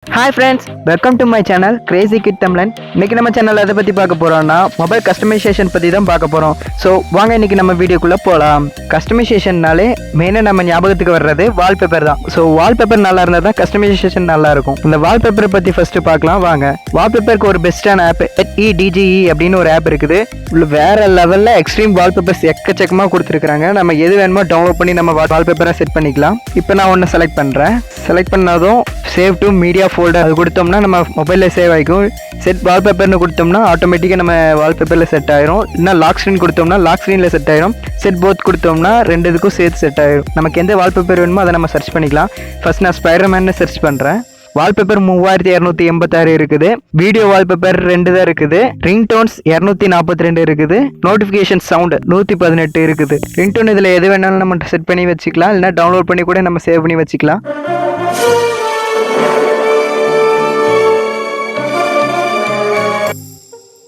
Hi friends, welcome to my channel Crazy Kid Tamlan. இன்னைக்கு நம்ம சேனல்ல எதை பத்தி பார்க்க போறோம்னா மொபைல் கஸ்டமைசேஷன் பத்தி தான் பார்க்க போறோம். சோ வாங்க இன்னைக்கு நம்ம வீடியோக்குள்ள போலாம். கஸ்டமைசேஷன்னாலே மெயினா நம்ம ஞாபகத்துக்கு வர்றது வால்பேப்பர் தான். சோ வால்பேப்பர் நல்லா இருந்தா தான் கஸ்டமைசேஷன் நல்லா இருக்கும். இந்த வால்பேப்பரை பத்தி ஃபர்ஸ்ட் பார்க்கலாம் வாங்க. வால்பேப்பருக்கு ஒரு பெஸ்டான ஆப் NIAGARA அப்படின்னு ஒரு ஆப் இருக்குது. வேற லெவல்ல எக்ஸ்ட்ரீம் வால்பேப்பர்ஸ் எக்கச்சக்கமா கொடுத்துருக்காங்க. நம்ம எது வேணுமோ டவுன்லோட் பண்ணி நம்ம வால்பேப்பரை செட் பண்ணிக்கலாம். இப்போ நான் ஒன்று செலக்ட் பண்றேன். செலக்ட் பண்ணதும் சேவ் டு மீடியா ஃபோல்டர் அது கொடுத்தோம்னா நம்ம மொபைலில் சேவ் ஆகிக்கும். செட் வால்பேப்பர்னு கொடுத்தோம்னா ஆட்டோமேட்டிக்காக நம்ம வால்பேப்பரில் செட் ஆயிரும். இல்லைனா லாக் ஸ்க்ரீன் கொடுத்தோம்னா லாக் ஸ்க்ரீனில் செட் ஆயிரும். செட் போத் கொடுத்தோம்னா ரெண்டு இதுக்கும் சேர்த்து செட் ஆயிரும். நமக்கு எந்த வால்பேப்பர் வேணுமோ அதை நம்ம சர்ச் பண்ணிக்கலாம். ஃபர்ஸ்ட் நான் ஸ்பைடர்மேன் சர்ச் பண்ணுறேன். வால்பேப்பர் 3286 இருக்குது. வீடியோ வால்பேப்பர் 2 தான் இருக்குது. ரிங்டோன்ஸ் 242 இருக்குது. நோட்டிஃபிகேஷன் சவுண்ட் 118 இருக்குது. ரிங்டோன் இதில் எது வேணாலும் நம்ம செட் பண்ணி வச்சுக்கலாம். இல்லைனா டவுன்லோட் பண்ணி கூட நம்ம சேவ் பண்ணி வச்சுக்கலாம்.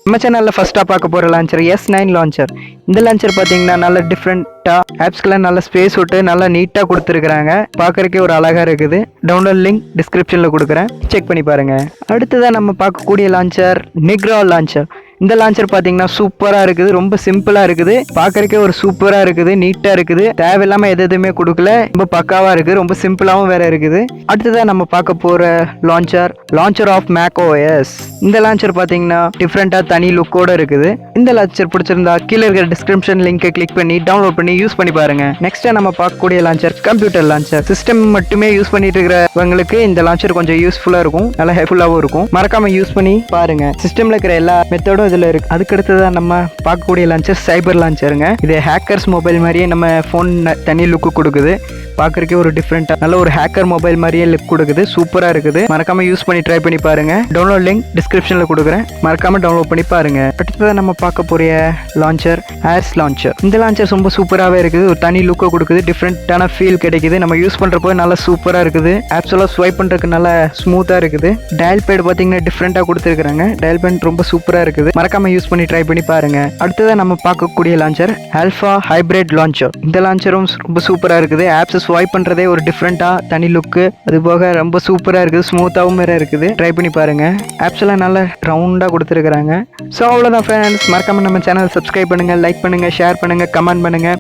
நம்ம சேனலில் ஃபஸ்ட்டாக பார்க்க போகிற லான்ச்சர் S9 லான்ச்சர். இந்த லான்ச்சர் பார்த்தீங்கன்னா நல்ல டிஃப்ரெண்ட்டாக ஆப்ஸ்க்கெல்லாம் நல்ல ஸ்பேஸ் விட்டு நல்லா நீட்டாக கொடுத்துருக்குறாங்க. பார்க்குறக்கே ஒரு அழகாக இருக்குது. டவுன்லோட் லிங்க் டிஸ்கிரிப்ஷனில் கொடுக்குறேன், செக் பண்ணி பாருங்கள். அடுத்ததாக நம்ம பார்க்கக்கூடிய லான்ச்சர் NIAGARA லான்ச்சர். இந்த லான்ச்சர் பார்த்தீங்கன்னா சூப்பராக இருக்குது. ரொம்ப சிம்பிளாக இருக்குது. பார்க்குறக்கே ஒரு சூப்பராக இருக்குது, நீட்டாக இருக்குது. தேவையில்லாமல் எதுவுமே கொடுக்கல, ரொம்ப பக்காவாக இருக்குது. ரொம்ப சிம்பிளாகவும் வேற இருக்குது. அடுத்ததாக நம்ம பார்க்க போகிற லான்ச்சர் ஆஃப் macOS. இந்த லான்ச்சர் பார்த்தீங்கன்னா டிஃப்ரெண்ட்டாக தனி லுக்கோட இருக்குது. இந்த லான்ச்சர் பிடிச்சிருந்தா கீழே இருக்கிற டிஸ்கிரிப்ஷன் லிங்கை கிளிக் பண்ணி டவுன்லோட் பண்ணி யூஸ் பண்ணி பாருங்க. நெக்ஸ்ட்டாக நம்ம பார்க்கக்கூடிய லான்ச்சர் கம்ப்யூட்டர் லான்ச்சர். சிஸ்டம் மட்டுமே யூஸ் பண்ணிட்டு இருக்கிறவங்களுக்கு இந்த லான்ச்சர் கொஞ்சம் யூஸ்ஃபுல்லாக இருக்கும், நல்லா ஹெல்ப்ஃபுல்லாகவும் இருக்கும். மறக்காம யூஸ் பண்ணி பாருங்க. சிஸ்டம்ல இருக்கிற எல்லா மெத்தடும் இதில் இருக்கு. அதுக்கடுத்ததான் நம்ம பார்க்கக்கூடிய லான்ச்சர் சைபர் லான்ச்சருங்க. இது ஹேக்கர்ஸ் மொபைல் மாதிரியே நம்ம ஃபோன் தனி லுக்கு கொடுக்குது. பார்க்கறக்கே ஒரு டிஃப்ரெண்டா நல்ல ஒரு ஹேக்கர் மொபைல் மாதிரியே லுக் கொடுக்குது. சூப்பரா இருக்குது. மறக்காம யூஸ் பண்ணி ட்ரை பண்ணி பாருங்க. டவுன்லோட் லிங்க் டிஸ்கிரிப்ஷன்ல கொடுக்குறேன், மறக்காம டவுன்லோட் பண்ணி பாருங்க. அடுத்ததான் நம்ம பார்க்க போற லான்ச்சர் ஆர்ஸ் லான்ச்சர். இந்த லான்ச்சர் ரொம்ப சூப்பராகவே இருக்குது. ஒரு தனி லுக்கை கொடுக்குது. டிஃப்ரெண்டான ஃபீல் கிடைக்குது. நம்ம யூஸ் பண்றப்போ நல்லா சூப்பரா இருக்குது. ஆப்ஸ் எல்லாம் ஸ்வைப் பண்றதுக்கு நல்லா ஸ்மூத்தா இருக்குது. டயல் பேட் பார்த்தீங்கன்னா டிஃப்ரெண்டா கொடுத்துருக்காங்க. டயல் பேட் ரொம்ப சூப்பரா இருக்குது. மறக்காம யூஸ் பண்ணி ட்ரை பண்ணி பாருங்க. அடுத்ததான் நம்ம பார்க்கக்கூடிய லான்ச்சர் ஆல்ஃபா ஹைபிரிட் லான்ச்சர். இந்த லான்ச்சரும் ரொம்ப சூப்பரா இருக்குது. ஆப்ஸ் ஸ்வைப் பண்றதே ஒரு டிஃப்ரெண்டா தனி லுக்கு. அது போக ரொம்ப சூப்பரா இருக்குது. ஸ்மூத்தாவும் வேற இருக்குது. ட்ரை பண்ணி பாருங்க. ஆப்ஸ் எல்லாம் நல்லா ரவுண்டா கொடுத்துருக்காங்க. ஸோ அவ்வளோதான் ஃப்ரெண்ட்ஸ். மறக்காம நம்ம சேனல் சப்ஸ்கிரைப் பண்ணுங்க, லைக் பண்ணுங்க, ஷேர் பண்ணுங்க, கமெண்ட் பண்ணுங்க.